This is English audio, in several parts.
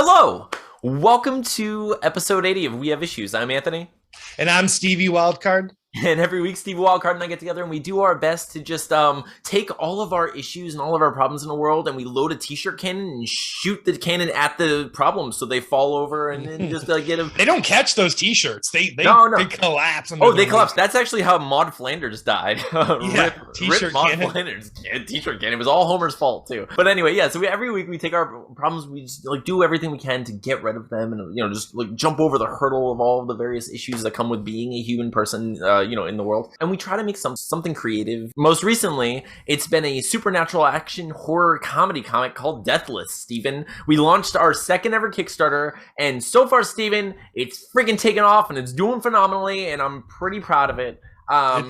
Hello! Welcome to episode 80 of We Have Issues. I'm Anthony. And I'm Stevie Wildcard. And every week, Stevie Wildcard and I get together and we do our best to just take all of our issues and all of our problems in the world and we load a t-shirt cannon and shoot the cannon at the problems so they fall over and then just get them. They don't catch those t-shirts. They collapse. Oh, they collapse. That's actually how Maud Flanders died. T-shirt Maud cannon. Flanders. T-shirt cannon. It was all Homer's fault too. But anyway, yeah. So every week we take our problems, we just do everything we can to get rid of them and just jump over the hurdle of all of the various issues that come with being a human person. In the world, and we try to make something creative. Most recently, it's been a supernatural action horror comedy comic called Deathless, Steven. We launched our second ever Kickstarter, and so far, Steven, it's freaking taken off, and it's doing phenomenally, and I'm pretty proud of it. How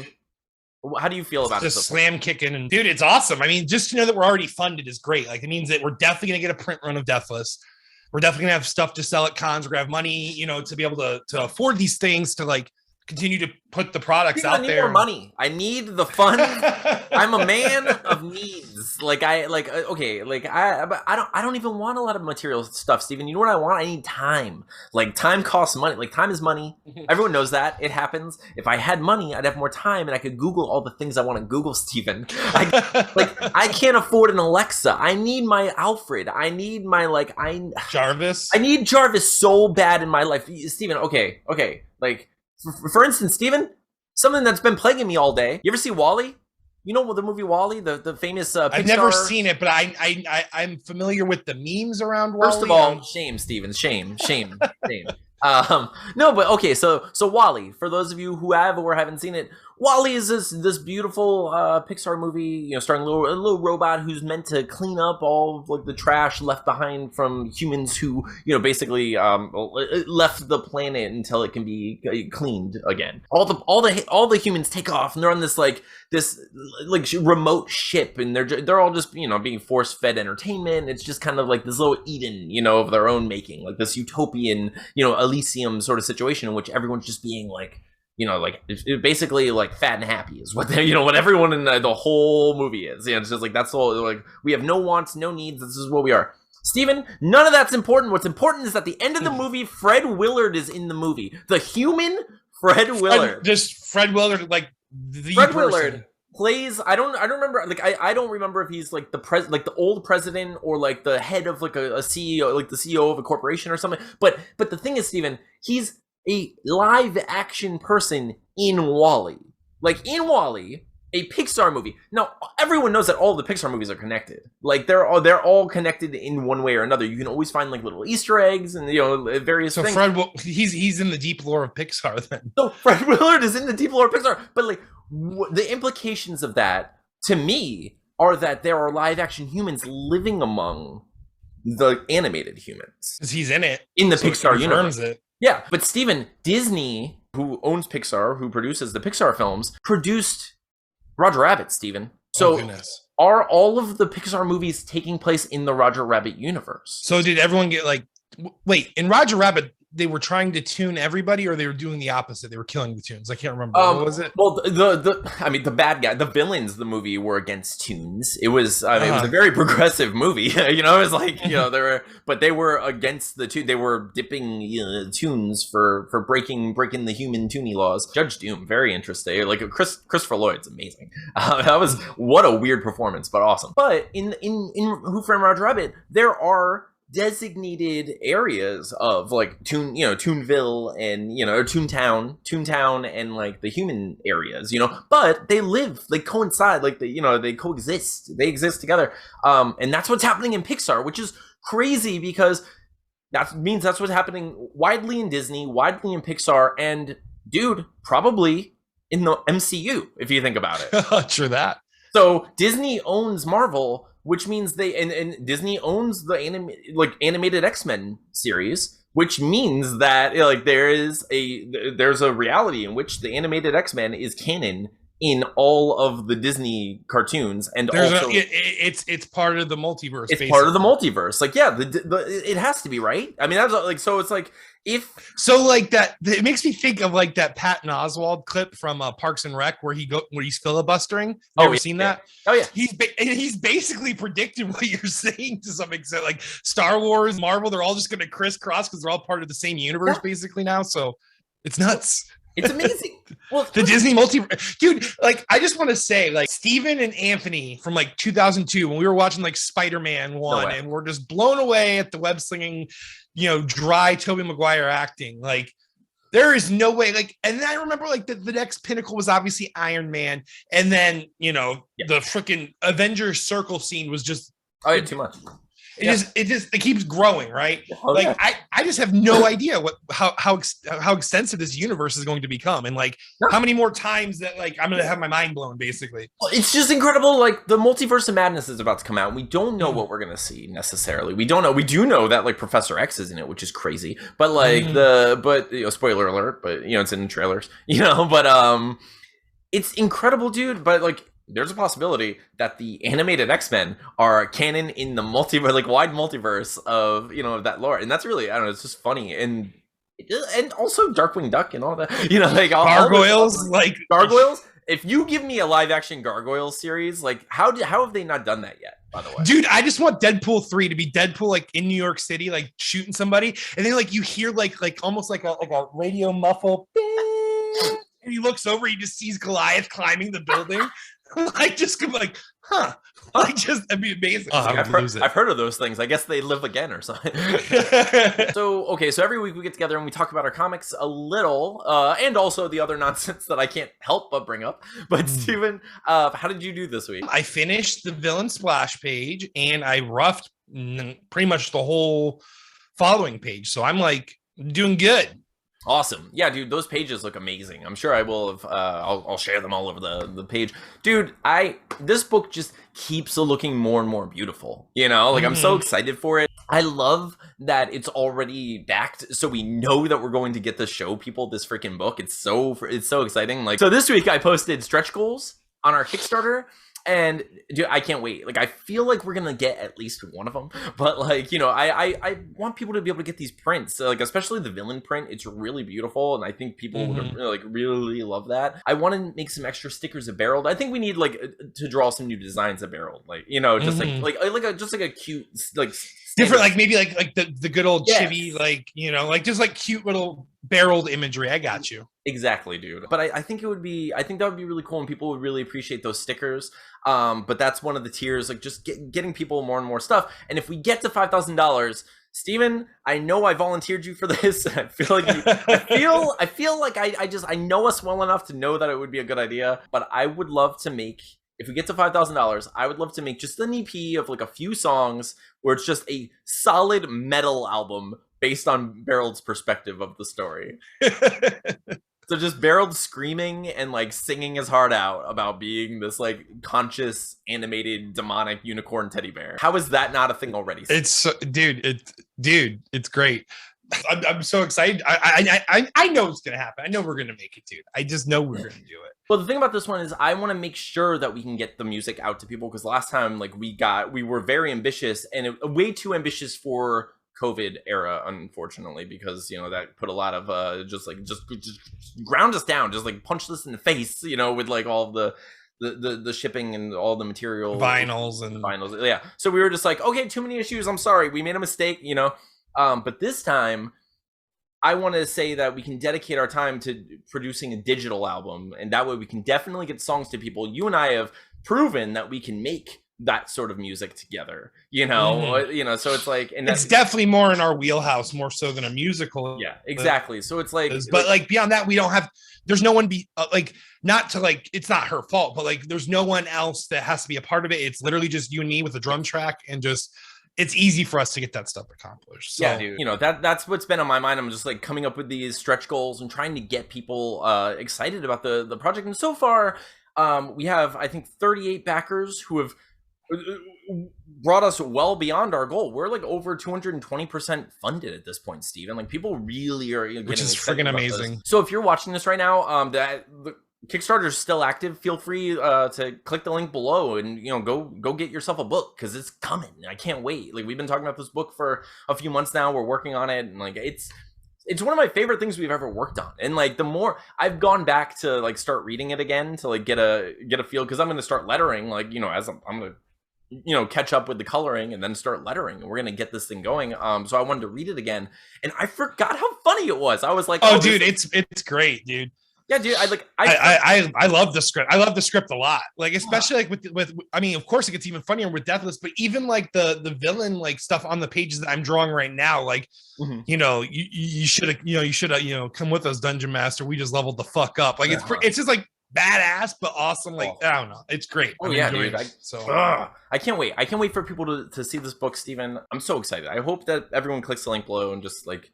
do you feel about it? Just slam kicking, and dude, it's awesome. I mean, just to know that we're already funded is great. Like, it means that we're definitely going to get a print run of Deathless. We're definitely going to have stuff to sell at cons. We're going to have money, to be able to afford these things, to continue to put the products out there. I need more money. I need the funds. I'm a man of needs. I don't even want a lot of material stuff, Steven. You know what I want? I need time. Time costs money. Time is money. Everyone knows that. It happens. If I had money, I'd have more time and I could Google all the things I want to Google, Steven. I can't afford an Alexa. I need my Alfred. I need my Jarvis. I need Jarvis so bad in my life. Steven, okay. For instance, Steven, something that's been plaguing me all day. You ever see WALL-E? You know the movie WALL-E, the famous Pixar? I've never seen it, but I'm familiar with the memes around WALL-E. First of all, shame, Steven, shame. No, but okay, so WALL-E, for those of you who have or haven't seen it, WALL-E is this beautiful Pixar movie, starring a little robot who's meant to clean up all of the trash left behind from humans who, basically left the planet until it can be cleaned again. All the humans take off and they're on this remote ship and they're all just being force fed entertainment. It's just kind of like this little Eden, of their own making, like this utopian, Elysium sort of situation in which everyone's just being basically fat and happy is what what everyone in the whole movie is. It's just that's all. We have no wants, no needs. This is what we are. Steven, none of that's important. What's important is at the end of the movie, Fred Willard is in the movie. The human Fred Willard. Fred Willard, Fred Willard plays. I don't remember. I don't remember if he's the old president or the head of a CEO, the CEO of a corporation or something. But the thing is, Steven, he's a live action person in WALL-E. In WALL-E, a Pixar movie. Now, everyone knows that all the Pixar movies are connected. They're all connected in one way or another. You can always find little Easter eggs and various things. So he's in the deep lore of Pixar then. So Fred Willard is in the deep lore of Pixar, but the implications of that to me are that there are live action humans living among the animated humans. Because he's in it. In the Pixar universe. It. Yeah, but Steven, Disney, who owns Pixar, who produces the Pixar films, produced Roger Rabbit, Steven. So are all of the Pixar movies taking place in the Roger Rabbit universe? So did everyone get wait, in Roger Rabbit, they were trying to tune everybody or they were doing the opposite? They were killing the tunes. I can't remember. What was it? Well, the bad guy, the villains, the movie were against tunes. It was, it was a very progressive movie. It was they were against the tune. They were dipping tunes for breaking the human tuning laws. Judge Doom, very interesting. Christopher Lloyd's amazing. What a weird performance, but awesome. But in Who Framed Roger Rabbit, there are designated areas of Toonville and or Toontown and the human areas, but they coincide, they coexist, they exist together, and that's what's happening in Pixar, which is crazy because that means that's what's happening widely in Disney, widely in Pixar, and dude, probably in the MCU if you think about it. True that. So Disney owns Marvel, which means and Disney owns the animated X-Men series, which means that there's a reality in which the animated X-Men is canon in all of the Disney cartoons, and There's also it's part of the multiverse. It's basically part of the multiverse. Like, yeah, it has to be, right? I mean, that's like, so it's like, so like that, it makes me think of like that Patton Oswalt clip from Parks and Rec where he's filibustering. Never seen that? Oh yeah, he's basically predicting what you're saying to some extent. Like Star Wars, Marvel, they're all just going to crisscross because they're all part of the same universe basically now. So it's nuts. It's amazing. Well, the Disney dude, like, I just want to say, like, Steven and Anthony from like 2002 when we were watching like Spider-Man 1 and we're just blown away at the web slinging, dry Tobey Maguire acting. Like, there is no way. Like, and then I remember like the next pinnacle was obviously Iron Man, and then the freaking Avengers Circle scene was just too much. It keeps growing, right? I just have no idea how extensive this universe is going to become, and like how many more times that like I'm gonna have my mind blown, basically. It's just incredible. Like, the Multiverse of Madness is about to come out, and we don't know what we're gonna see necessarily. We don't know. We do know that like Professor X is in it, which is crazy. But like spoiler alert, but it's in the trailers. But it's incredible, dude. But like, there's a possibility that the animated X-Men are canon in the multiverse, like wide multiverse of that lore, and that's really, I don't know, it's just funny, and also Darkwing Duck and all that, like gargoyles, like gargoyles. If you give me a live action Gargoyles series, like how have they not done that yet? By the way, dude, I just want Deadpool 3 to be Deadpool like in New York City, like shooting somebody, and then like you hear like almost like a radio muffle, and he looks over, he just sees Goliath climbing the building. Like, just like, like, just, that'd be amazing. I've heard of those things. I guess they live again or something. So every week we get together and we talk about our comics a little, and also the other nonsense that I can't help but bring up. But Steven, how did you do this week? I finished the villain splash page and I roughed pretty much the whole following page. So I'm like doing good. Awesome. Yeah, dude, those pages look amazing. I'm sure I will have, I'll share them all over the page. Dude, this book just keeps looking more and more beautiful, like I'm so excited for it. I love that it's already backed, so we know that we're going to get to show people this freaking book. It's so exciting. Like, so this week I posted stretch goals on our Kickstarter. And dude, I can't wait. Like, I feel like we're gonna get at least one of them. But like, I want people to be able to get these prints. So, like, especially the villain print. It's really beautiful, and I think people would really love that. I want to make some extra stickers of Barreled. I think we need like to draw some new designs of Barreled. Like, just like a cute like different, like maybe like the good old chibi, like like just like cute little Barreled imagery. I got you. Exactly, dude. But I think that would be really cool, and people would really appreciate those stickers. But that's one of the tiers, like just getting people more and more stuff. And if we get to $5,000, Steven, I know I volunteered you for this. I feel like I feel like I know us well enough to know that it would be a good idea. But I would love to make, if we get to $5,000, I would love to make just an EP of like a few songs where it's just a solid metal album based on Barreld's perspective of the story. So just Barreled screaming and like singing his heart out about being this like conscious, animated, demonic unicorn teddy bear. How is that not a thing already? It's it's great. I'm so excited. I know it's gonna happen. I know we're gonna make it, dude. I just know we're gonna do it. Well, the thing about this one is I want to make sure that we can get the music out to people, because last time like we were very ambitious, and way too ambitious for COVID era, unfortunately, because that put a lot of just ground us down, just like punched us in the face, with like all the shipping and all the material, vinyls. Yeah, so we were just like, okay, too many issues, I'm sorry, we made a mistake, but this time I want to say that we can dedicate our time to producing a digital album, and that way we can definitely get songs to people. You and I have proven that we can make that sort of music together, so it's like, and it's definitely more in our wheelhouse, more so than a musical. Yeah, exactly. So it's like, but like beyond that, we don't have, there's no one not to like, it's not her fault, but like, there's no one else that has to be a part of it. It's literally just you and me with a drum track, and just, it's easy for us to get that stuff accomplished. So, yeah, dude. That's what's been on my mind. I'm just like coming up with these stretch goals and trying to get people excited about the project. And so far, we have, I think, 38 backers who have brought us well beyond our goal. We're like over 220% funded at this point, Steven. Like, people really are getting, which is freaking amazing. So if you're watching this right now, Kickstarter is still active. Feel free to click the link below and go get yourself a book because it's coming. I can't wait. Like we've been talking about this book for a few months now. We're working on it, and like it's one of my favorite things we've ever worked on. And like the more I've gone back to like start reading it again to like get a feel, because I'm going to start lettering like as I'm going to catch up with the coloring and then start lettering, and we're going to get this thing going. So I wanted to read it again, and I forgot how funny it was. I was like, oh dude, it's great, dude. Yeah, dude, I love the script. I love the script a lot. Like, especially like with I mean, of course it gets even funnier with Deathless, but even like the villain like stuff on the pages that I'm drawing right now, like you should have come with us, Dungeon Master. We just leveled the fuck up. Like it's just like badass but awesome. Like I don't know, it's great. Oh yeah, dude. I can't wait. I can't wait for people to see this book, Steven. I'm so excited. I hope that everyone clicks the link below and just like.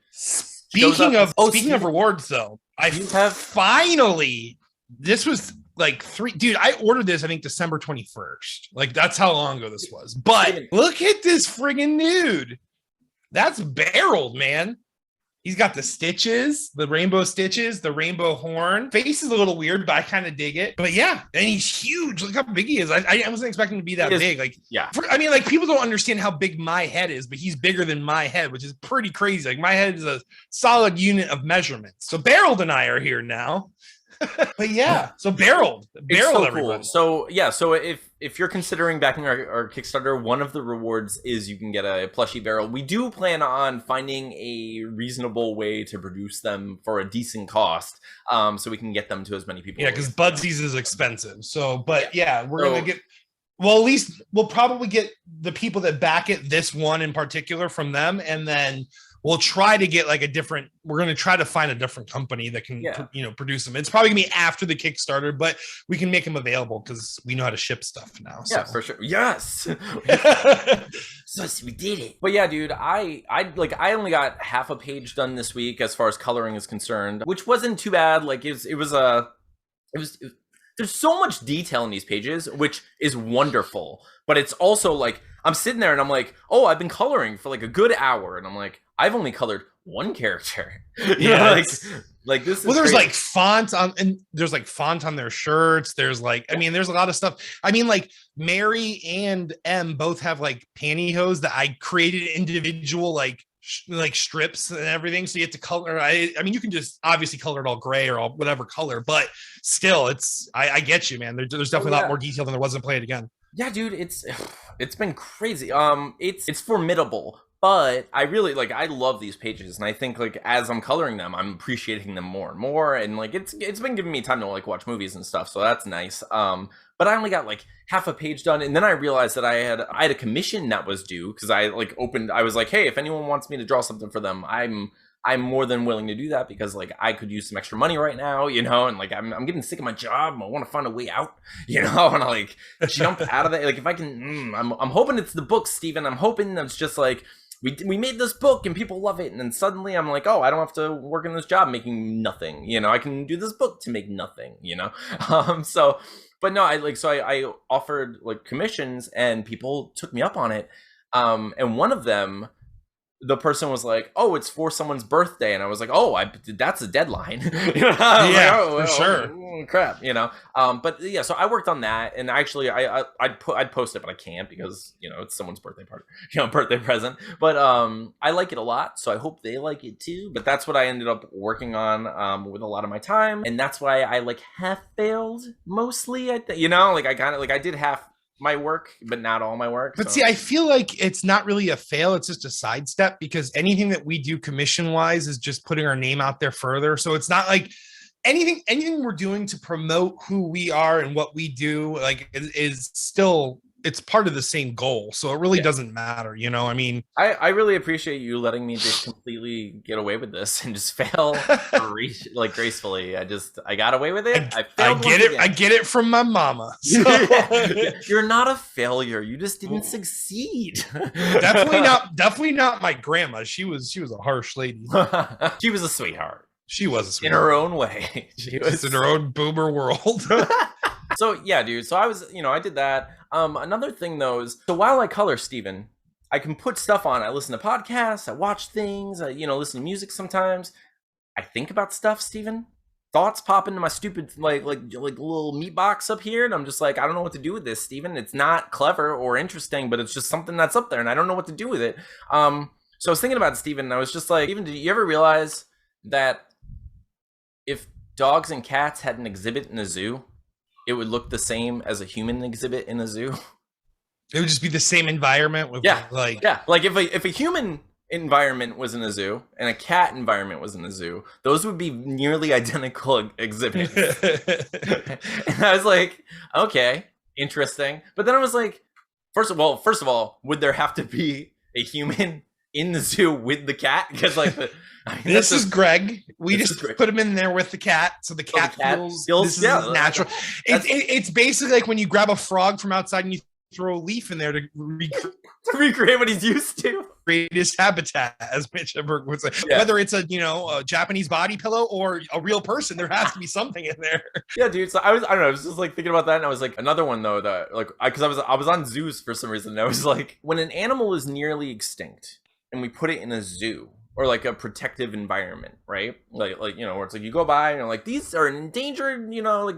Speaking of rewards, though, I have finally. This was like dude. I ordered this, I think December 21st. Like that's how long ago this was. But look at this friggin' dude. That's barreled, man. He's got the stitches, the rainbow stitches, the rainbow horn. Face is a little weird, but I kind of dig it. But yeah, and he's huge. Look how big he is. I wasn't expecting him to be that big. Like, yeah. I mean, like people don't understand how big my head is, but he's bigger than my head, which is pretty crazy. Like my head is a solid unit of measurement. So Barreled and I are here now. But yeah, so barreled so everybody. Cool. So yeah, so if you're considering backing our Kickstarter, one of the rewards is you can get a plushie barrel. We do plan on finding a reasonable way to produce them for a decent cost, so we can get them to as many people. Yeah, because Budsies is expensive. So, but yeah, we're gonna get. Well, at least we'll probably get the people that back it, this one in particular, from them, and then we'll try to get like we're going to try to find a different company that can, produce them. It's probably gonna be after the Kickstarter, but we can make them available because we know how to ship stuff now. So. Yeah, for sure. Yes. So we did it. But yeah, dude, I only got half a page done this week as far as coloring is concerned, which wasn't too bad. Like there's so much detail in these pages, which is wonderful. But it's also like, I'm sitting there and I'm like, oh, I've been coloring for like a good hour. And I'm like, I've only colored one character. Like this is there's crazy. Like font on, and there's like font on their shirts. There's like, I mean, there's a lot of stuff. I mean, like Mary and M both have like pantyhose that I created individual like strips and everything. So you have to color. I mean, you can just obviously color it all gray or all whatever color, but still, I get you, man. There's definitely a lot more detail than there was in Play It Again. Yeah, dude, it's been crazy. It's formidable. But I really I love these pages, and I think like as I'm coloring them, I'm appreciating them more and more, and like it's been giving me time to like watch movies and stuff, so that's nice. But I only got like half a page done, and then I realized that I had a commission that was due because I was like, hey, if anyone wants me to draw something for them, I'm more than willing to do that because like I could use some extra money right now, and like I'm getting sick of my job. I want to find a way out, and I like jump out of it. Like if I can, I'm hoping it's the book, Steven. I'm hoping that's just like. We made this book and people love it, and then suddenly I'm like, oh, I don't have to work in this job making nothing, I can do this book to make nothing, so but no, I offered like commissions and people took me up on it, and one of them, the person was like, oh, it's for someone's birthday, and I was like, oh, that's a deadline. For sure. Crap, but yeah, so I worked on that, and actually I'd post it, but I can't because it's someone's birthday party, birthday present. But I like it a lot, so I hope they like it too. But that's what I ended up working on with a lot of my time, and that's why I like half failed mostly. I did half my work, but not all my work. But see, I feel like it's not really a fail. It's just a sidestep because anything that we do commission wise is just putting our name out there further. So it's not like anything we're doing to promote who we are and what we do, like is still, it's part of the same goal. So it really doesn't matter. I mean, I really appreciate you letting me just completely get away with this and just fail gracefully. I got away with it. I get it from my mama. So. You're not a failure. You just didn't succeed. Definitely not my grandma. She was a harsh lady. She was a sweetheart. She was a sweetheart. In her own way. She was in her own boomer world. So yeah, dude. So I was, I did that. Another thing though is, so while I color, Steven, I can put stuff on. I listen to podcasts. I watch things. I, listen to music sometimes. I think about stuff, Steven. thoughts pop into my stupid like little meat box up here, and I'm just like, I don't know what to do with this, Steven. It's not clever or interesting, but it's just something that's up there, and I don't know what to do with it. So I was thinking about it, Steven, and I was just like, Steven, did you ever realize that if dogs and cats had an exhibit in a zoo, it would look the same as a human exhibit in a zoo? It would just be the same environment with like if a human environment was in a zoo and a cat environment was in a zoo, those would be nearly identical exhibits. And I was like, okay, interesting. But then I was like, first of all, would there have to be a human in the zoo with the cat? Because like this is Greg. We just put him in there with the cat, so the cat feels this is natural. It's basically like when you grab a frog from outside and you throw a leaf in there to recreate what he's used to. Create his habitat, as Mitch Hedberg would say. Yeah. Whether it's a Japanese body pillow or a real person, there has to be something in there. Yeah, dude. So I don't know. I was just like thinking about that, and I was like, another one though that like because I was on zoos for some reason. And I was like, when an animal is nearly extinct and we put it in a zoo or like a protective environment, right? Like where it's like you go by and you're like, these are an endangered, like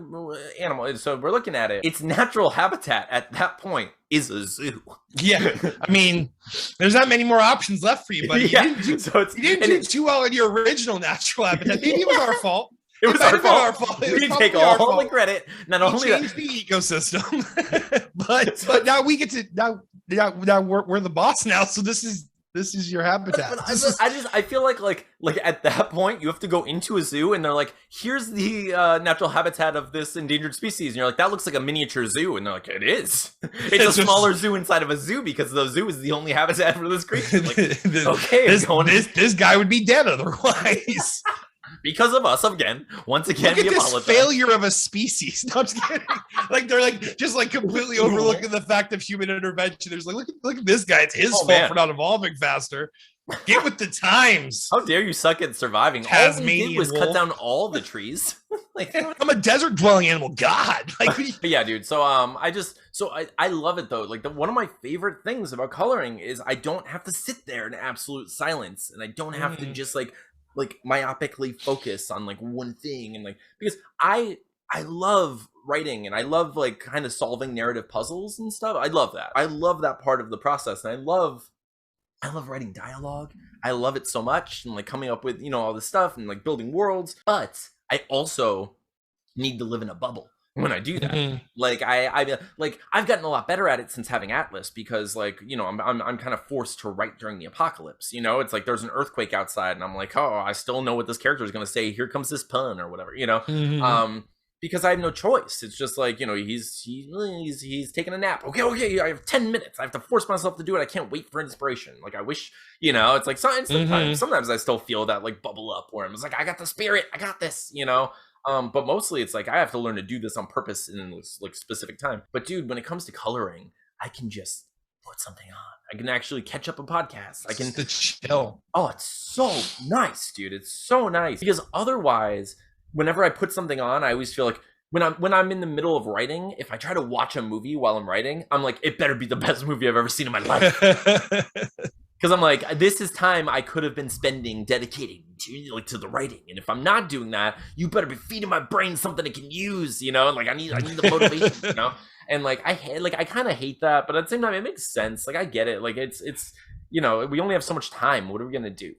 animal. So we're looking at it. Its natural habitat at that point is a zoo. Yeah, I mean, there's not many more options left for you, buddy. Yeah. You didn't do too well in your original natural habitat. Maybe it was our fault. It was our fault. We take all the credit. Not only changed the ecosystem, but now we get to now we're the boss now. So this is your habitat. I feel like at that point you have to go into a zoo and they're like, here's the natural habitat of this endangered species, and you're like, that looks like a miniature zoo, and they're like, it is. It's a smaller zoo inside of a zoo because the zoo is the only habitat for this creature. Like, okay, this guy would be dead otherwise. Because of us, once again, we apologize. Failure of a species. No, I'm just kidding. Like they're like just like completely overlooking the fact of human intervention. There's like, look at this guy. It's his fault for not evolving faster. Get with the times. How dare you suck at surviving? Tasmanian all we did was cut down all the trees. Like I'm a desert dwelling animal. God. Like, but yeah, dude. So I love it though. Like one of my favorite things about coloring is I don't have to sit there in absolute silence, and I don't have to just like myopically focus on like one thing, and like because I love writing and I love like kind of solving narrative puzzles and stuff. I love that part of the process, and I love writing dialogue. I love it so much, and like coming up with all this stuff and like building worlds. But I also need to live in a bubble when I do that. Like I've gotten a lot better at it since having Atlas, because like I'm kind of forced to write during the apocalypse. It's like there's an earthquake outside and I'm like, oh, I still know what this character is going to say, here comes this pun or whatever, because I have no choice. It's just like he's taking a nap. Okay, I have 10 minutes, I have to force myself to do it. I can't wait for inspiration. Like I wish, it's like sometimes I still feel that like bubble up where I'm just like, I got the spirit, I got this, but mostly it's like I have to learn to do this on purpose in this like specific time. But dude, when it comes to coloring, I can just put something on. I can actually catch up a podcast. I can chill. Oh, it's so nice, dude. It's so nice, because otherwise, whenever I put something on, I always feel like when I'm in the middle of writing, if I try to watch a movie while I'm writing, I'm like, it better be the best movie I've ever seen in my life. Because I'm like, this is time I could have been spending dedicating to the writing, and if I'm not doing that, you better be feeding my brain something it can use, Like I need the motivation, And like I kind of hate that, but at the same time, it makes sense. Like I get it. Like it's we only have so much time. What are we gonna do?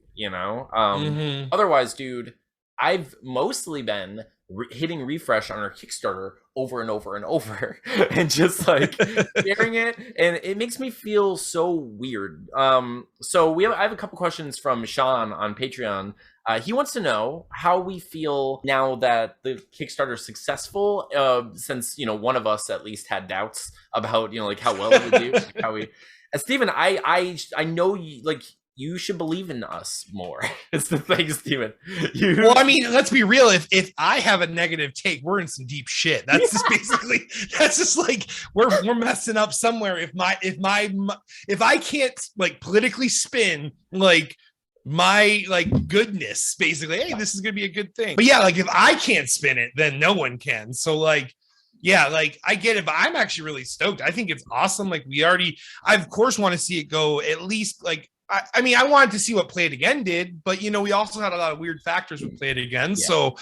Otherwise, dude, I've mostly been hitting refresh on our Kickstarter over and over and over and just like sharing it, and it makes me feel so weird. So I have a couple questions from Sean on Patreon. He wants to know how we feel now that the Kickstarter is successful, since one of us at least had doubts about like how well it would do. Like how we Steven, I know you should believe in us more. It's the thing, Steven. Well, I mean, let's be real. If I have a negative take, we're in some deep shit. That's just basically, that's just like we're messing up somewhere. If I can't like politically spin like my like goodness, basically, hey, this is gonna be a good thing. But yeah, like if I can't spin it, then no one can. So like, yeah, like I get it, but I'm actually really stoked. I think it's awesome. Like I of course want to see it go at least like. I mean, I wanted to see what Play It Again did, but we also had a lot of weird factors with Play It Again. Yeah. So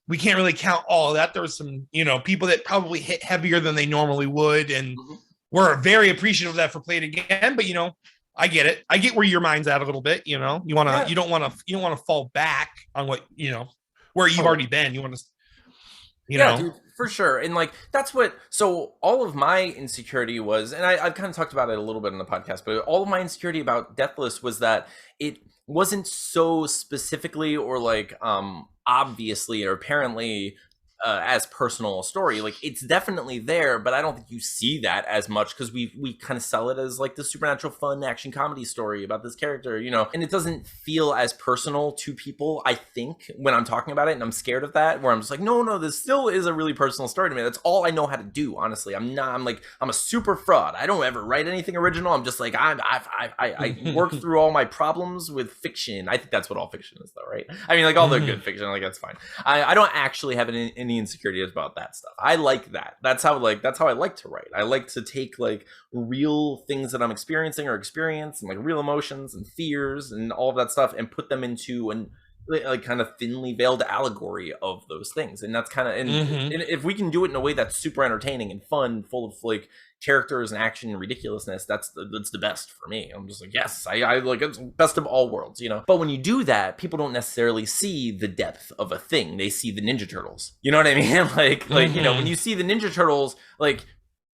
we can't really count all of that. There was some, you know, people that probably hit heavier than they normally would, and we're very appreciative of that for Play It Again. But you know, I get it. I get where your mind's at a little bit. You know, you don't want to fall back on what, you know, where you've already been. You want to, you know, dude, for sure. And like that's what. So all of my insecurity was, and I've kind of talked about it a little bit in the podcast, but all of my insecurity about Deathless was that it wasn't so specifically or like obviously or apparently as personal a story. Like it's definitely there, but I don't think you see that as much because we kind of sell it as like the supernatural fun action comedy story about this character, you know, and it doesn't feel as personal to people, I think, when I'm talking about it. And I'm scared of that, where I'm just like, no, this still is a really personal story to me. That's all I know how to do, honestly. I'm a super fraud. I don't ever write anything original. I'm just like, I work through all my problems with fiction. I think that's what all fiction is, though, right? I mean, like all the good fiction, like that's fine. I don't actually have any insecurities about that stuff. I like that. That's how I like to write. I like to take like real things that I'm experiencing or experience and like real emotions and fears and all of that stuff and put them into an like kind of thinly veiled allegory of those things. And that's kind of and if we can do it in a way that's super entertaining and fun, full of like characters and action and ridiculousness, that's the best for me. I'm just like, yes, I like it's best of all worlds, you know. But when you do that, people don't necessarily see the depth of a thing. They see the Ninja Turtles. You know what I mean? like you know, when you see the Ninja Turtles, like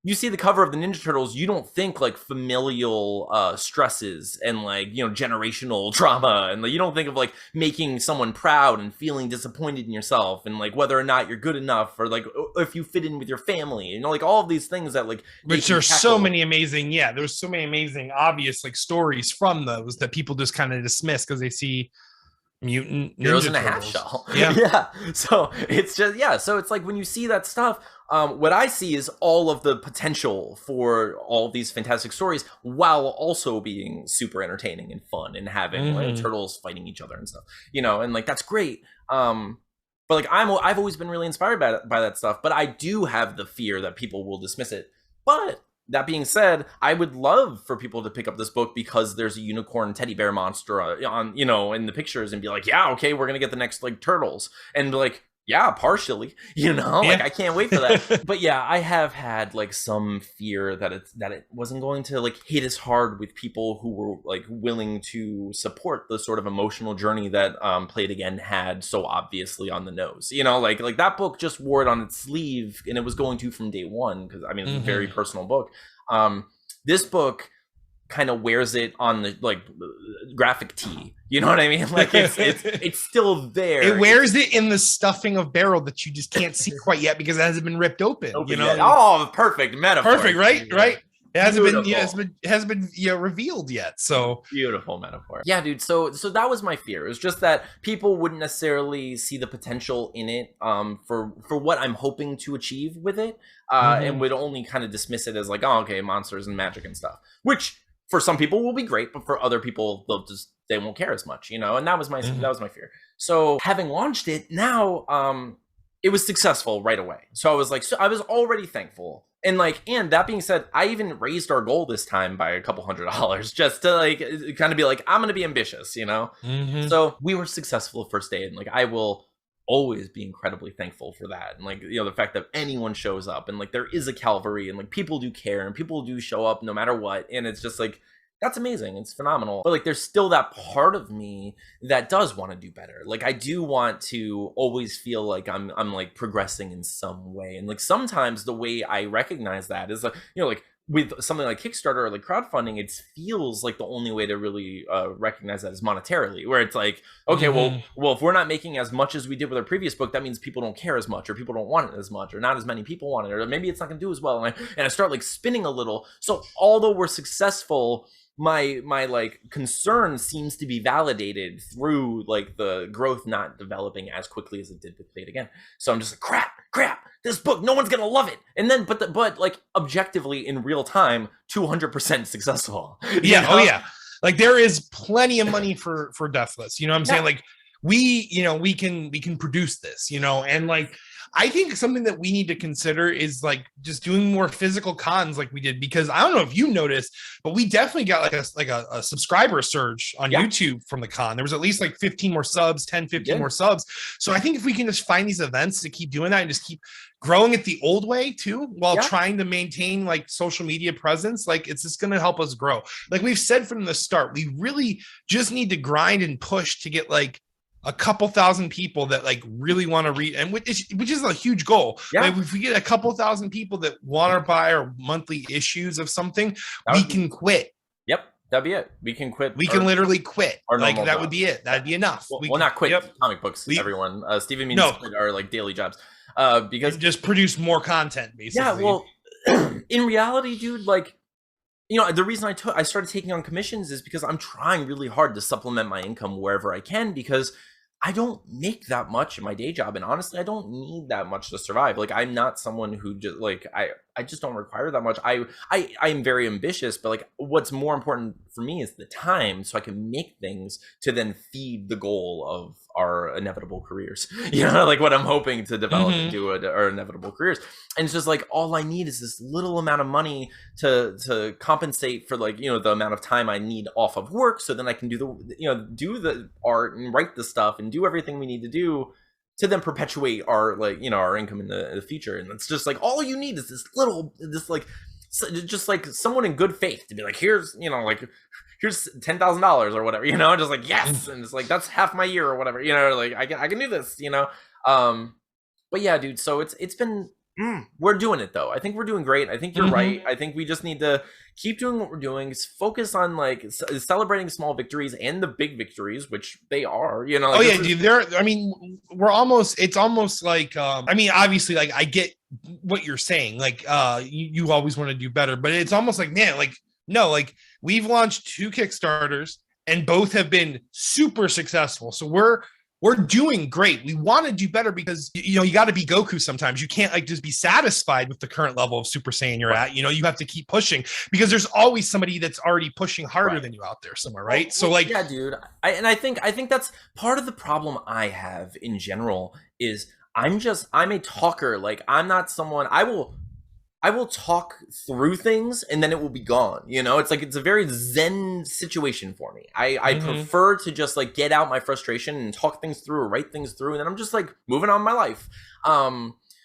you see the cover of the Ninja Turtles, you don't think like familial stresses and like, you know, generational trauma, and like you don't think of like making someone proud and feeling disappointed in yourself and like whether or not you're good enough or like if you fit in with your family, you know, like all of these things that like which there's so many amazing there's so many amazing obvious like stories from those that people just kind of dismiss because they see mutant Heroes in a half shell. So it's just so it's like when you see that stuff, what I see is all of the potential for all these fantastic stories while also being super entertaining and fun and having like turtles fighting each other and stuff, you know, and like that's great. But like I've always been really inspired by that stuff, but I do have the fear that people will dismiss it. But that being said, I would love for people to pick up this book because there's a unicorn teddy bear monster on, you know, in the pictures and be like, yeah, okay, we're going to get the next like turtles and be like, yeah, partially, you know, like I can't wait for that. But yeah, I have had like some fear that it wasn't going to like hit as hard with people who were like willing to support the sort of emotional journey that Play It Again had so obviously on the nose, you know, like that book just wore it on its sleeve and it was going to from day one because I mean it's a very personal book. This book kind of wears it on the like graphic tee, you know what I mean? Like it's still there. It wears it in the stuffing of barrel that you just can't see quite yet because it hasn't been ripped open. You know? Yet. Oh, perfect metaphor. Perfect, right? Right. It hasn't been revealed yet. So beautiful metaphor. Yeah, dude. So that was my fear. It was just that people wouldn't necessarily see the potential in it for what I'm hoping to achieve with it, and would only kind of dismiss it as like, oh, okay, monsters and magic and stuff, which for some people will be great, but for other people they won't care as much, you know. And that was my fear. So having launched it now, it was successful right away. So I was like, I was already thankful. And that being said, I even raised our goal this time by a couple $100 just to like kind of be like, I'm going to be ambitious, you know? So we were successful the first day. And like, I will always be incredibly thankful for that. And like, you know, the fact that anyone shows up and like there is a Calvary and like people do care and people do show up no matter what. And it's just like, that's amazing. It's phenomenal. But like, there's still that part of me that does want to do better. Like, I do want to always feel like I'm like progressing in some way. And like, sometimes the way I recognize that is like, you know, like with something like Kickstarter or like crowdfunding, it feels like the only way to really recognize that is monetarily, where it's like, okay, well, if we're not making as much as we did with our previous book, that means people don't care as much, or people don't want it as much, or not as many people want it, or maybe it's not going to do as well. And I start like spinning a little. So although we're successful, my like concern seems to be validated through like the growth not developing as quickly as it did with Play It Again. So I'm just like, crap, this book, no one's gonna love it. And then but like objectively in real time, 200% successful. Yeah. Know? Oh yeah. Like there is plenty of money for Deathless. You know what I'm saying? Like we can produce this, you know, and like I think something that we need to consider is like just doing more physical cons like we did, because I don't know if you noticed, but we definitely got like a subscriber surge on YouTube from the con. There was at least like 15 more subs, 10, 15 more subs. So I think if we can just find these events to keep doing that and just keep growing it the old way too, while trying to maintain like social media presence, like it's just going to help us grow. Like we've said from the start, we really just need to grind and push to get like a couple thousand people that like really want to read, and which is a huge goal. Like if we get a couple thousand people that want to buy our monthly issues of something, we can quit. That'd be it. We can quit. We can literally quit. Like that would be it. That'd be enough. Well, not quit comic books, everyone. Stevie means quit our like daily jobs. Because just produce more content, basically. Yeah, well, in reality, dude, like, you know, the reason I started taking on commissions is because I'm trying really hard to supplement my income wherever I can, because I don't make that much in my day job, and honestly, I don't need that much to survive. Like, I'm not someone who just like I just don't require that much. I am very ambitious, but like what's more important for me is the time, so I can make things to then feed the goal of our inevitable careers. You know, like what I'm hoping to develop into our inevitable careers. And it's just like all I need is this little amount of money to compensate for like, you know, the amount of time I need off of work, so then I can do the art and write the stuff and do everything we need to do to then perpetuate our, like, you know, our income in the future. And it's just like all you need is just like someone in good faith to be like, here's, you know, like here's $10,000 or whatever, you know, just like, yes. And it's like, that's half my year or whatever, you know, like I can do this, you know? But yeah, dude, so it's been, we're doing it though. I think we're doing great. I think you're right. I think we just need to keep doing what we're doing. Focus on like celebrating small victories and the big victories, which they are, you know. Like, dude. I mean, it's almost like, I mean, obviously, like I get what you're saying. Like, you always want to do better, but it's almost like, man, like, no, like we've launched 2 Kickstarters and both have been super successful. So we're doing great. We want to do better because, you know, you got to be Goku sometimes. You can't like just be satisfied with the current level of Super Saiyan you're at. You know, you have to keep pushing because there's always somebody that's already pushing harder than you out there somewhere, right? So like, yeah, dude. I think that's part of the problem I have in general is I'm a talker. Like I'm not someone I will talk through things and then it will be gone. You know, it's like, it's a very zen situation for me. I prefer to just like get out my frustration and talk things through or write things through. And then I'm just like moving on my life.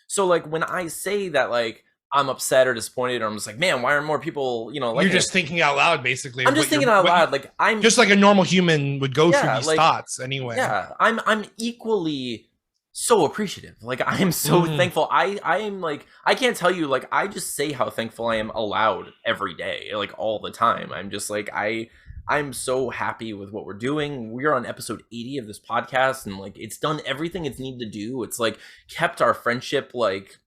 So like when I say that, like, I'm upset or disappointed, or I'm just like, man, why aren't more people, you know, like, you're just thinking out loud, basically. I'm just thinking out loud. Like I'm just like a normal human would go through these thoughts anyway. Yeah. I'm equally so appreciative. Like I am so thankful. I am like, I can't tell you, like, I just say how thankful I am aloud every day, like all the time. I'm just like, I'm so happy with what we're doing. We're on episode 80 of this podcast, and like it's done everything it's needed to do. It's like kept our friendship like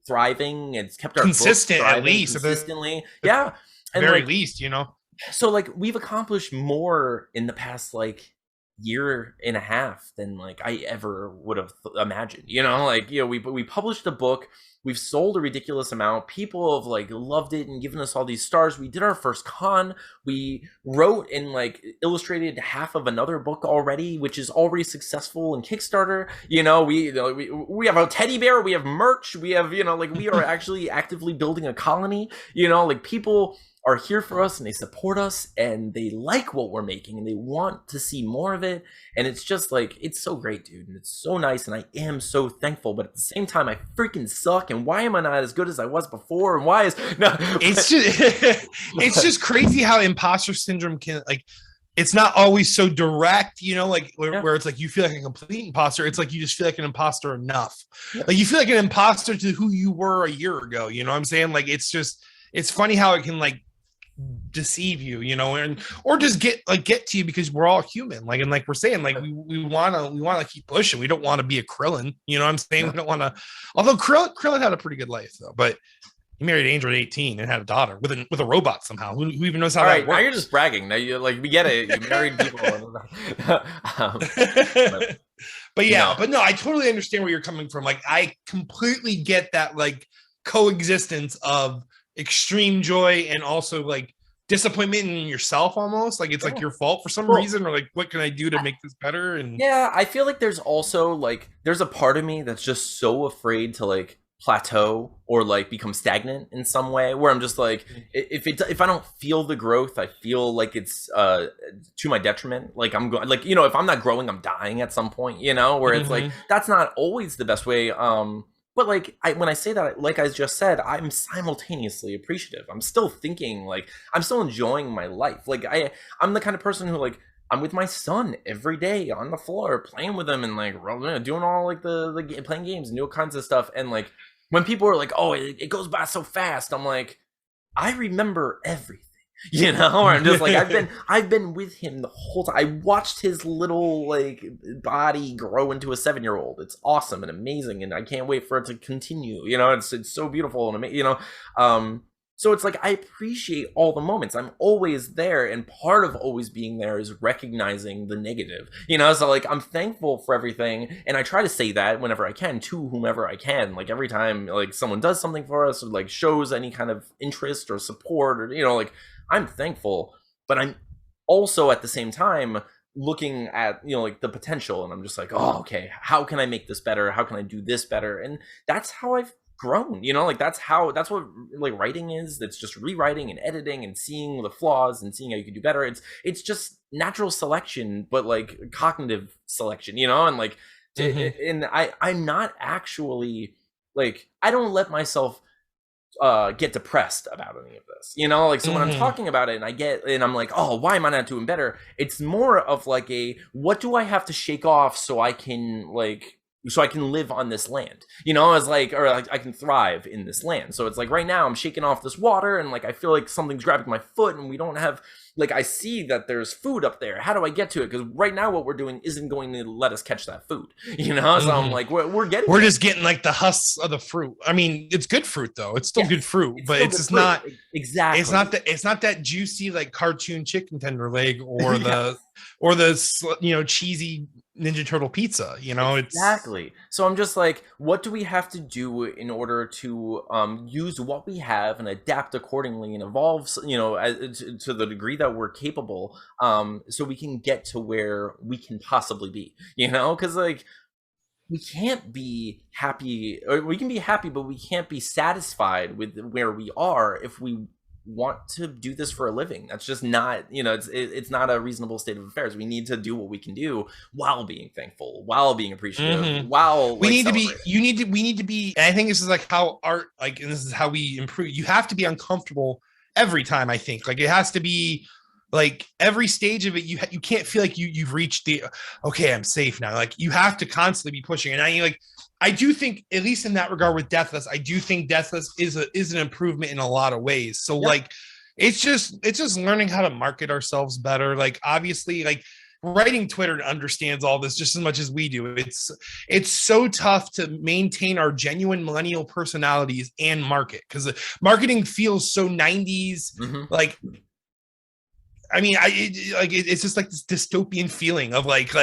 thriving. It's kept our consistent, at least consistently. Yeah. And very least, you know. So like we've accomplished more in the past like year and a half than like I ever would have imagined, you know. Like, you know, we published a book, we've sold a ridiculous amount, people have like loved it and given us all these stars. We did our first con, we wrote and like illustrated half of another book already, which is already successful in Kickstarter. You know, we have a teddy bear, we have merch, we have, you know, like we are actually actively building a colony, you know, like people are here for us and they support us and they like what we're making and they want to see more of it. And it's just like, it's so great, dude. And it's so nice. And I am so thankful, but at the same time, I freaking suck. And why am I not as good as I was before? And why is it's just crazy how imposter syndrome can, like, it's not always so direct, you know, like where it's like you feel like a complete imposter. It's like you just feel like an imposter enough. Like you feel like an imposter to who you were a year ago. You know what I'm saying? Like, it's funny how it can like deceive you, you know, and or just get to you, because we're all human, like, and like we're saying, like we want to keep pushing. We don't want to be a Krillin, you know what I'm saying? We don't want to, although Krillin had a pretty good life though, but he married Angel at 18 and had a daughter with a robot somehow. Who even knows how that works? Now you're just bragging. Now you like, we get it, you married people. But yeah, but no, I totally understand where you're coming from. Like I completely get that, like, coexistence of extreme joy and also like disappointment in yourself almost, like it's like your fault for some reason, or like what can I do to make this better? And yeah, I feel like there's also like there's a part of me that's just so afraid to like plateau or like become stagnant in some way, where I'm just like, if I don't feel the growth, I feel like it's to my detriment. Like I'm going, like, you know, if I'm not growing, I'm dying at some point, you know, where it's like that's not always the best way. But like when I say that, like I just said, I'm simultaneously appreciative. I'm still thinking, like I'm still enjoying my life. Like I'm the kind of person who, like, I'm with my son every day on the floor playing with him and like doing all like the playing games and doing all kinds of stuff. And like when people are like, oh, it goes by so fast, I'm like, I remember everything. You know, or I'm just like, I've been with him the whole time. I watched his little like body grow into a 7-year-old. It's awesome and amazing, and I can't wait for it to continue. You know, it's so beautiful and amazing. You know, so it's like I appreciate all the moments. I'm always there, and part of always being there is recognizing the negative. You know, so like I'm thankful for everything, and I try to say that whenever I can to whomever I can. Like every time like someone does something for us or like shows any kind of interest or support, or you know, like I'm thankful, but I'm also at the same time looking at, you know, like the potential, and I'm just like, oh, okay, how can I make this better? How can I do this better? And that's how I've grown, you know, like that's what like writing is. It's just rewriting and editing and seeing the flaws and seeing how you can do better. It's just natural selection, but like cognitive selection, you know, and like, and I'm not actually like, I don't let myself get depressed about any of this, you know, like, so when I'm talking about it and I'm like, oh, why am I not doing better? It's more of like what do I have to shake off so I can live on this land, you know, as like, or like I can thrive in this land. So it's like right now I'm shaking off this water and like I feel like something's grabbing my foot and we don't have, like, I see that there's food up there. How do I get to it? Because right now what we're doing isn't going to let us catch that food, you know. So I'm like, we're just getting like the husks of the fruit. I mean, it's good fruit though. It's still good fruit, but it's just not exactly. It's not that juicy like cartoon chicken tender leg or the you know, cheesy Ninja Turtle pizza, you know. Exactly. So I'm just like, what do we have to do in order to use what we have and adapt accordingly and evolve, you know, to the degree that we're capable, so we can get to where we can possibly be, you know? Because like we can't be happy, or we can be happy, but we can't be satisfied with where we are if we want to do this for a living. That's just not, you know, it's not a reasonable state of affairs. We need to do what we can do while being thankful, while being appreciative, while we need to be, and I think this is like how art, like, and this is how we improve. You have to be uncomfortable every time. I think like it has to be like every stage of it, you can't feel like you've reached the, okay, I'm safe now. Like you have to constantly be pushing. And I do think, at least in that regard with Deathless, I do think Deathless is an improvement in a lot of ways. So like, it's just learning how to market ourselves better. Like obviously, like writing Twitter understands all this just as much as we do. It's so tough to maintain our genuine millennial personalities and market, because marketing feels so 90s. Like, I mean, it's just like this dystopian feeling of like,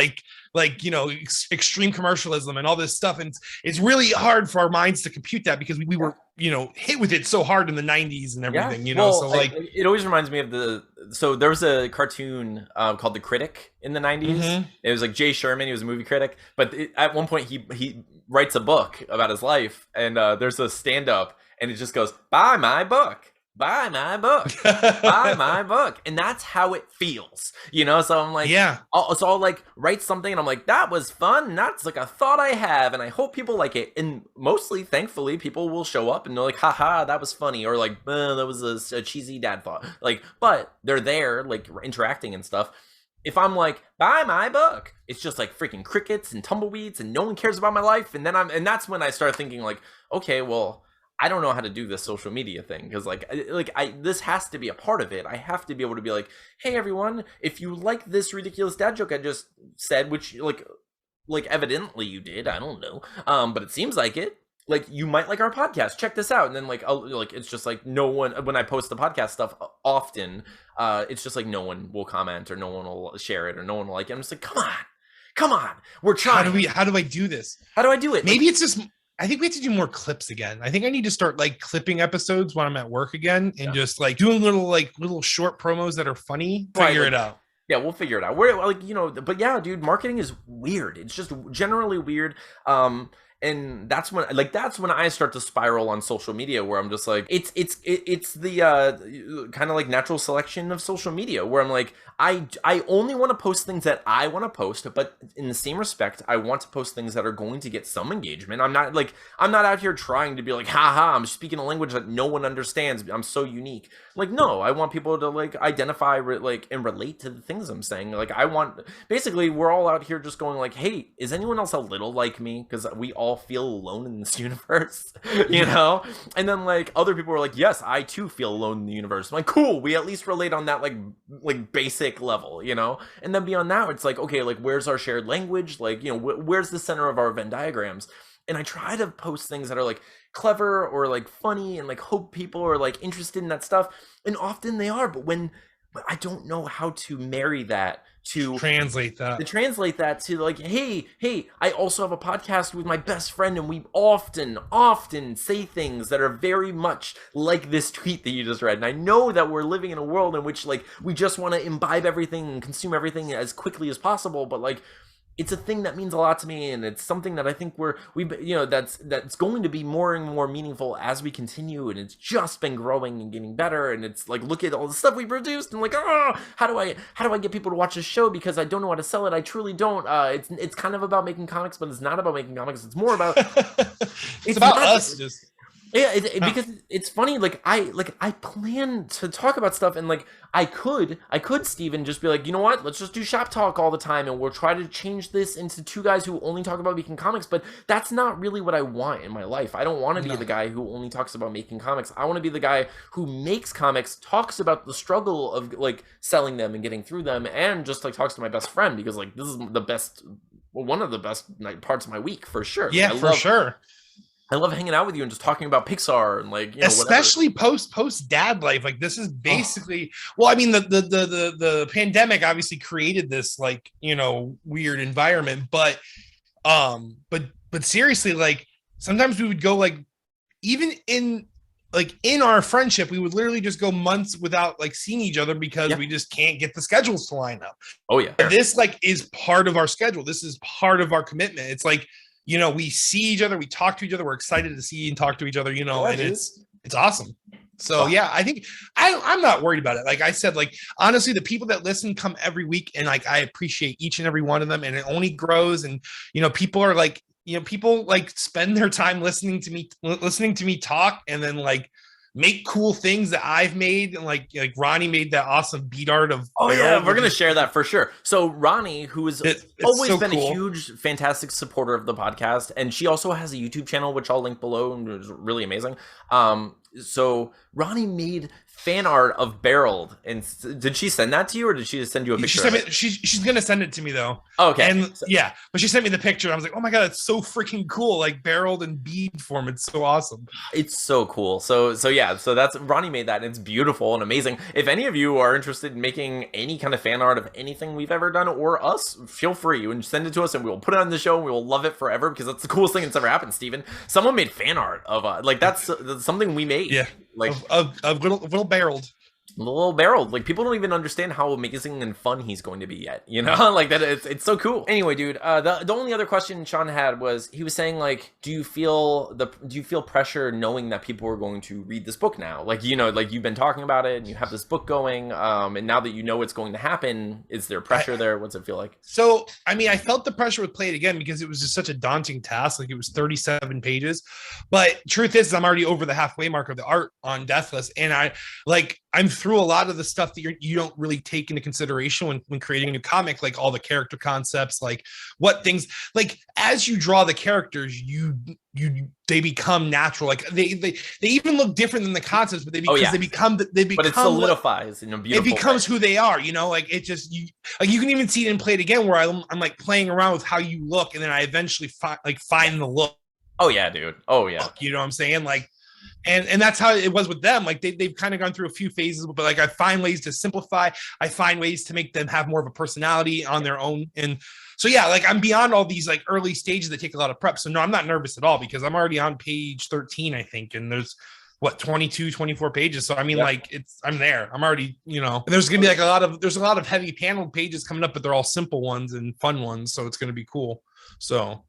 you know, extreme commercialism and all this stuff. And it's really hard for our minds to compute that because we were, you know, hit with it so hard in the 90s and everything, you know. Well, so like, it always reminds me of so there was a cartoon called The Critic in the 90s. It was like Jay Sherman. He was a movie critic, but at one point he writes a book about his life, and there's a stand-up and it just goes, buy my book. Buy my book, buy my book. And that's how it feels, you know? So I'm like, so I'll like write something and I'm like, that was fun. That's like a thought I have. And I hope people like it. And mostly, thankfully, people will show up and they're like, haha, that was funny. Or like, that was a cheesy dad thought. Like, but they're there, like interacting and stuff. If I'm like, buy my book, it's just like freaking crickets and tumbleweeds and no one cares about my life. And then that's when I start thinking like, okay, well, I don't know how to do this social media thing, because this has to be a part of it. I have to be able to be like, hey everyone, if you like this ridiculous dad joke I just said, which like evidently you did, I don't know, but it seems like it. Like, you might like our podcast. Check this out. And then like it's just like no one, when I post the podcast stuff often, it's just like no one will comment or no one will share it or no one will like it. I'm just like, come on, we're trying. How do I do this? How do I do it? Maybe it's just I think we have to do more clips again. I think I need to start like clipping episodes when I'm at work again and just like doing little short promos that are funny. Figure it out. Yeah, we'll figure it out. We're like, but yeah, dude, marketing is weird. It's just generally weird. And that's when I start to spiral on social media, where I'm just like, it's the kind of like natural selection of social media, where I'm like, I only want to post things that I want to post, but in the same respect, I want to post things that are going to get some engagement. I'm not out here trying to be like, haha, I'm speaking a language that no one understands, I'm so unique. Like, no, I want people to like identify and relate to the things I'm saying. Like, basically, we're all out here just going like, hey, is anyone else a little like me? Because we all feel alone in this universe, And then like other people are like, yes, I too feel alone in the universe. I'm like, cool, we at least relate on that like basic level, And then beyond that, it's like, okay, like where's our shared language? Like, where's the center of our Venn diagrams? And I try to post things that are like clever or like funny and like hope people are like interested in that stuff. And often they are, but I don't know how to marry that to translate that to like, hey, I also have a podcast with my best friend, and we often say things that are very much like this tweet that you just read. And I know that we're living in a world in which like we just want to imbibe everything and consume everything as quickly as possible, but like it's a thing that means a lot to me, and it's something that I think that's going to be more and more meaningful as we continue, and it's just been growing and getting better. And it's like, look at all the stuff we produced, and like, how do I get people to watch this show, because I don't know how to sell it. I truly don't. It's kind of about making comics, but it's not about making comics. It's more about it's about us. Because it's funny, like I plan to talk about stuff, and like I could Steven, just be like, you know what, let's just do shop talk all the time, and we'll try to change this into two guys who only talk about making comics. But that's not really what I want in my life. I don't want to be the guy who only talks about making comics. I want to be the guy who makes comics, talks about the struggle of like selling them and getting through them, and just like talks to my best friend, because like this is one of the best parts of my week for sure. Yeah, for sure. I love hanging out with you and just talking about Pixar and like, especially post dad life. Like this is basically, well, I mean, the pandemic obviously created this like, weird environment, but seriously, like sometimes we would go like, even in our friendship, we would literally just go months without like seeing each other because we just can't get the schedules to line up. Oh yeah. And this like is part of our schedule. This is part of our commitment. It's like, we see each other, we talk to each other, we're excited to see and talk to each other, and it's awesome. So yeah, I think I'm not worried about it. Like I said, like honestly, the people that listen come every week, and like I appreciate each and every one of them, and it only grows. And people are like, people like spend their time listening to me talk, and then like make cool things that I've made, and like Roni made that awesome beat art of. Oh yeah, we're gonna share that for sure. So Roni, who has always been a huge, fantastic supporter of the podcast, and she also has a YouTube channel which I'll link below, and it was really amazing. So Roni made fan art of Barreled, and did she send that to you, or did she just send you a picture? She's gonna send it to me though. Oh, okay. And yeah, but she sent me the picture. I was like, oh my god, it's so freaking cool! Like barreled in bead form. It's so awesome. It's so cool. So yeah. So that's Roni made that, and it's beautiful and amazing. If any of you are interested in making any kind of fan art of anything we've ever done or us, feel free and send it to us, and we will put it on the show, and we will love it forever, because that's the coolest thing that's ever happened. Steven, someone made fan art of that's something we made. Yeah, like of little barreled. Little Barreled. Like people don't even understand how amazing and fun he's going to be yet, like that. It's so cool. Anyway, dude, the only other question Sean had was, he was saying like, do you feel pressure knowing that people are going to read this book now? Like, like you've been talking about it and you have this book going, and now that you know it's going to happen, is there pressure there? What's it feel like? So I mean, I felt the pressure with Play It Again, because it was just such a daunting task. Like it was 37 pages, but truth is I'm already over the halfway mark of the art on Deathless, and I'm through a lot of the stuff that you don't really take into consideration when creating a new comic, like all the character concepts, like what things, like as you draw the characters, they become natural. Like they even look different than the concepts, but they become but it solidifies in a beautiful it becomes way. Who they are, like it just you can even see it in Play It Again, where I'm like playing around with how you look, and then I eventually find the look. Oh yeah, dude. Oh yeah. You know what I'm saying? Like, And that's how it was with them. Like they've kind of gone through a few phases, but like I find ways to simplify. I find ways to make them have more of a personality on their own. And so, yeah, like I'm beyond all these like early stages that take a lot of prep. So no, I'm not nervous at all because I'm already on page 13, I think. And there's what, 22, 24 pages. So I mean, like I'm there. I'm already, you know, and there's going to be like there's a lot of heavy panel pages coming up, but they're all simple ones and fun ones. So it's going to be cool. So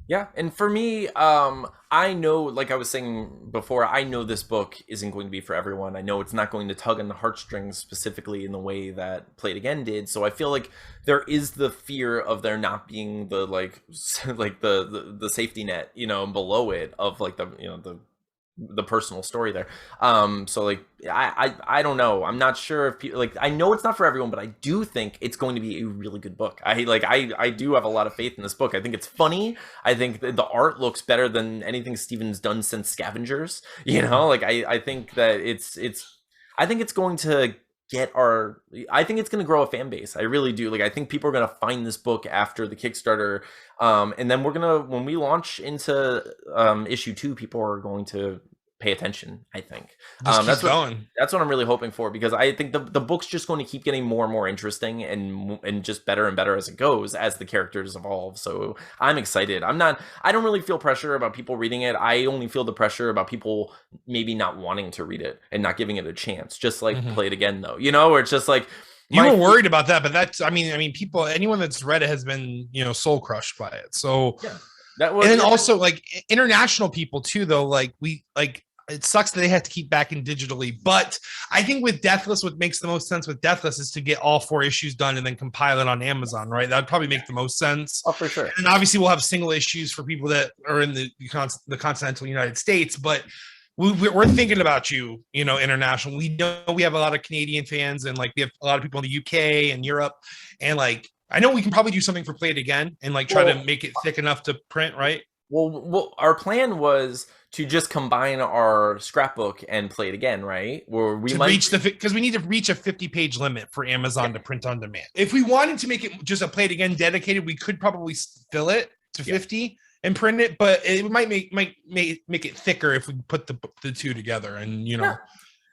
yeah, and for me, I know, like I was saying before, I know this book isn't going to be for everyone. I know it's not going to tug on the heartstrings specifically in the way that Play It Again did. So I feel like there is the fear of there not being the like the safety net, you know, below it of like the personal story there. So like I don't know, I'm not sure if people, like, I know it's not for everyone, but I do think it's going to be a really good book. I do have a lot of faith in this book. I think it's funny. I think the art looks better than anything Steven's done since Scavengers, you know. Like I think that I think it's going to I think it's going to grow a fan base. I really do. Like, I think people are going to find this book after the Kickstarter. And then when we launch into issue 2, people are going to pay attention, I think. That's what I'm really hoping for, because I think the book's just going to keep getting more and more interesting and just better and better as it goes, as the characters evolve. So I'm excited. I don't really feel pressure about people reading it. I only feel the pressure about people maybe not wanting to read it and not giving it a chance, just like Play It Again, though, you know, where it's just like, you were worried about that, but that's, I mean, people, anyone that's read it has been, you know, soul crushed by it. So yeah, and then also like international people too, though, like it sucks that they have to keep backing digitally, but I think with Deathless, what makes the most sense with Deathless is to get all 4 issues done and then compile it on Amazon, right? That'd probably make the most sense. Oh, for sure. And obviously we'll have single issues for people that are in the continental United States, but we're thinking about you, you know, international. We know we have a lot of Canadian fans, and like we have a lot of people in the UK and Europe, and like I know we can probably do something for Play It Again and like try to make it thick enough to print, right? Well, our plan was to just combine our scrapbook and Play It Again, right? Where we might because we need to reach a 50-page limit for Amazon to print on demand. If we wanted to make it just a Play It Again dedicated, we could probably fill it to 50 and print it, but it might make it thicker if we put the two together, and you know,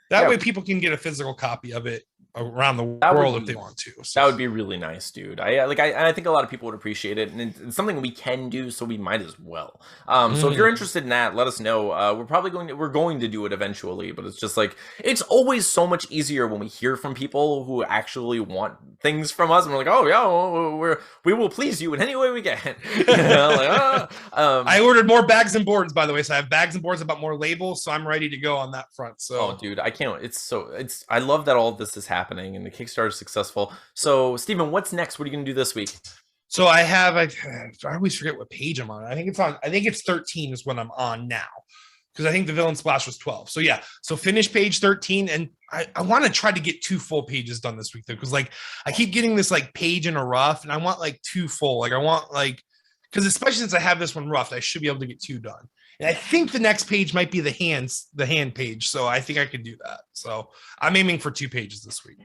that way people can get a physical copy of it around the world if they want to. So. That would be really nice, dude. I think a lot of people would appreciate it, and it's something we can do, so we might as well. So if you're interested in that, let us know. We're going to do it eventually, but it's just like, it's always so much easier when we hear from people who actually want things from us, and we're like, oh yeah, we will please you in any way we can. You know, like, I ordered more bags and boards, by the way, so I have bags and boards about more labels, so I'm ready to go on that front. So, oh, dude, I can't. I love that all of this is happening and the Kickstarter is successful. So, Steven, what's next? What are you going to do this week? So I always forget what page I'm on. I think it's 13 is what I'm on now, because I think the Villain Splash was 12. So yeah, so finish page 13, and I want to try to get 2 full pages done this week, though, because like I keep getting this like page in a rough, and I want like 2 full. Like I want like, because especially since I have this one roughed, I should be able to get 2 done. And I think the next page might be the hand page. So I think I can do that. So I'm aiming for 2 pages this week.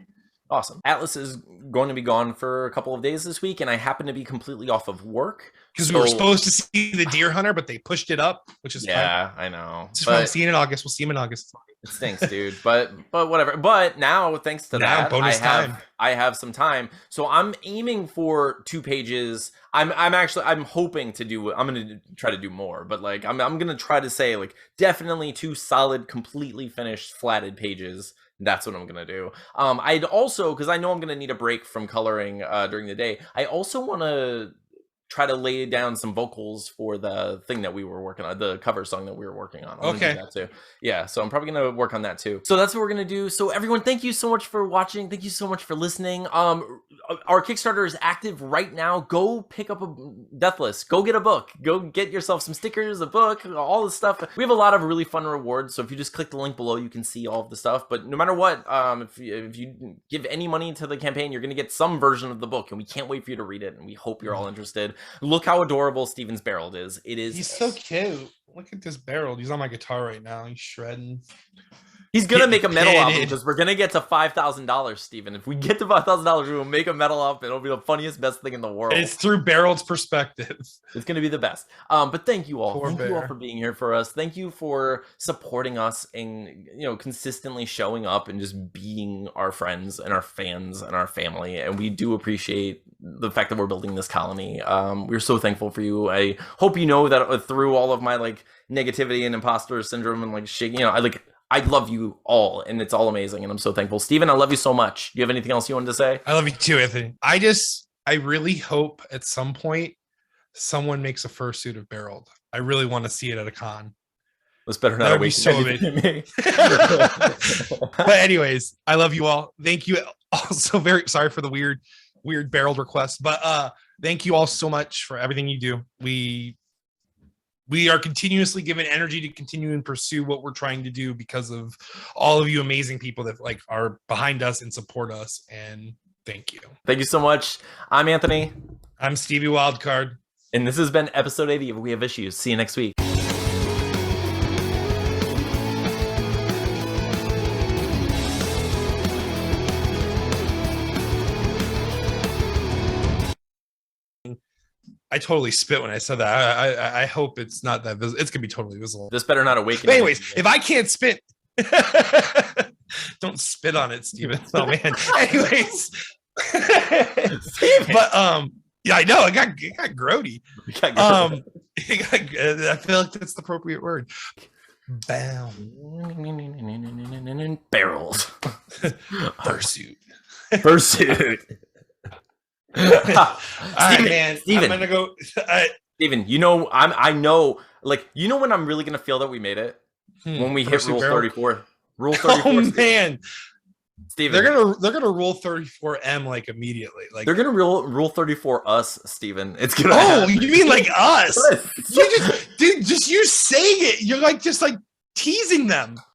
Awesome. Atlas is going to be gone for a couple of days this week, and I happen to be completely off of work. Because we were supposed to see the Deer Hunter, but they pushed it up, which is fine. I know. It's fine. See you in August. We'll see him in August. It stinks, dude. But whatever. But now, thanks to that, I have some time. So I'm aiming for 2 pages. I'm hoping to do. I'm gonna try to do more, but like I'm gonna try to say like definitely 2 solid, completely finished, flatted pages. That's what I'm gonna do. I'd also, because I know I'm gonna need a break from coloring during the day, I also want to try to lay down some vocals for the thing that we were working on, the cover song that we were working on. I'm gonna do that too. Yeah, so I'm probably gonna work on that too. So that's what we're gonna do. So everyone, thank you so much for watching. Thank you so much for listening. Our Kickstarter is active right now. Go pick up a Deathless. Go get a book. Go get yourself some stickers, a book, all this stuff. We have a lot of really fun rewards. So if you just click the link below, you can see all of the stuff. But no matter what, if you give any money to the campaign, you're gonna get some version of the book, and we can't wait for you to read it. And we hope you're all interested. Look how adorable Steven's barrel is. It is. He's so cute. Look at this barrel. He's on my guitar right now. He's shredding. He's gonna make a metal album because we're gonna get to $5,000, Steven. If we get to $5,000, we will make a metal album. It'll be the funniest, best thing in the world. It's through Barreld's perspective. It's gonna be the best. But thank you all. Thank you all for being here for us. Thank you for supporting us and consistently showing up and just being our friends and our fans and our family. And we do appreciate the fact that we're building this colony. We're so thankful for you. I hope you know that through all of my negativity and imposter syndrome and shaking, I love you all, and it's all amazing, and I'm so thankful. Steven, I love you so much. Do you have anything else you wanted to say? I love you too, Anthony. I really hope at some point someone makes a fursuit of Barreled. I really want to see it at a con. This better not be so amazing. But anyways, I love you all. Thank you. Also, very sorry for the weird Barreled request, but thank you all so much for everything you do. We are continuously given energy to continue and pursue what we're trying to do because of all of you amazing people that are behind us and support us. And thank you. Thank you so much. I'm Anthony. I'm Stevie Wildcard. And this has been episode 80 of We Have Issues. See you next week. I totally spit when I said that. I hope it's not that visible. It's gonna be totally visible. This better not awaken. But anyways, if I can't spit, don't spit on it, Steven. Oh man. Anyways, but yeah, I know it got grody. I feel like that's the appropriate word. Bam. Barrels. Fursuit. All right, man. Steven, I'm gonna go. Steven, I know when I'm really gonna feel that we made it when we hit Rule 34. Rule 34. Oh man, Steven, they're gonna Rule 34M immediately. They're gonna Rule 34 us, Steven. It's gonna. Oh, you mean us? You just you saying it. You're just teasing them.